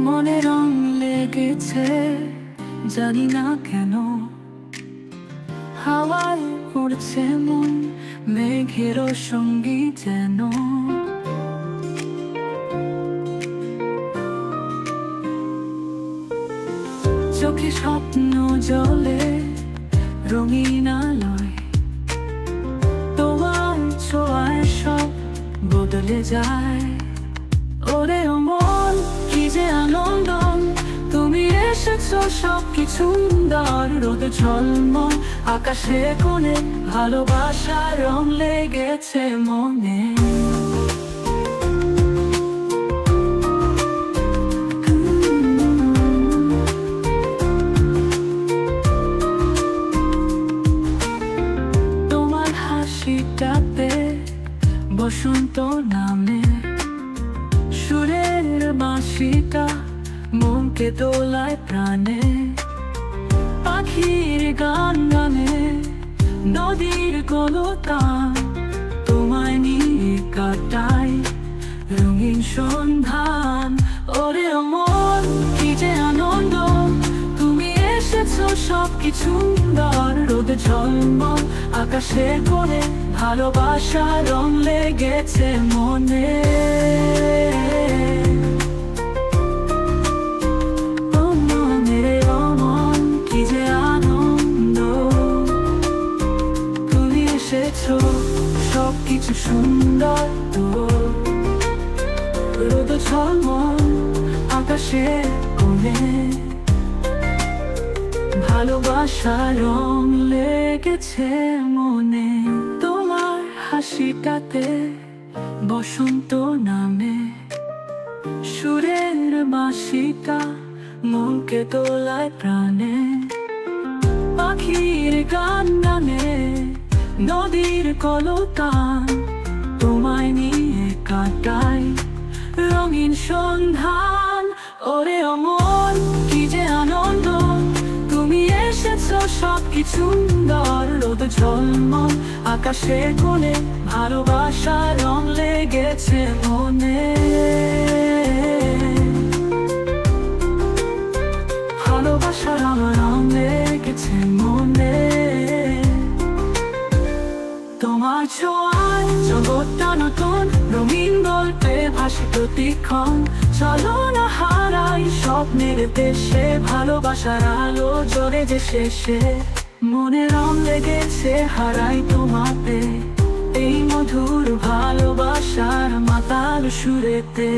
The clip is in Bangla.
মনে রং লেগেছে জানি না কেন, হাওয়ায় উড়ছে মন মেঘেরও সঙ্গী যেন। চোখে স্বপ্ন জলে রঙিন আলোয়, তোমার ছোঁয়ায় সব বদলে যায়। ওরে মন কি যে আনন্দ, তুমি এসেছো সবকিছু সুন্দর। রোদ ঝলমল আকাশে কোণে ভালোবাসার রং লেগেছে মনে। তোমার হাসিটাতে বসন্ত নামে, সুরের বাঁশিটা মনকে দোলায় প্রাণে। পাখির গান গানে নদীর কলতান, তোমায় নিয়ে কাটাই রঙিন সন্ধান। ওরে মন কি যে আনন্দ, তুমি এসেছো সবকিছু সুন্দর। রোদ ঝলমল আকাশে কোণে ভালোবাসার রং লেগেছে মনে। সবকিছু সুন্দর তো, রোদ ঝলমল আকাশে কোণে ভালোবাসার রং লেগেছে মনে। তোমার হাসিটাতে বসন্ত নামে, সুরের বাঁশিটা মনকে দোলায় প্রাণে। পাখির গান গানে নদীর কলতান, তোমায় নিয়ে কাটাই রঙিন সন্ধান। ওরে মন কি যে আনন্দ, তুমি এসেছো সবকিছু সুন্দর। রোদ ঝলমল আকাশে কোণে ভালোবাসার রং লেগেছে মনে। ভালোবাসার রং লেগেছে মনে। তোমার ছোঁয়ায় জগৎটা নতুন রঙিন গল্পে ভাসে প্রতিক্ষণ। চলো না হারাই স্বপ্নের দেশে, ভালোবাসার আলো জ্বলে যে শেষে। মনে রং লেগেছে হারাই তোমাতে, এই মধুর ভালোবাসার মাতাল সুরেতে।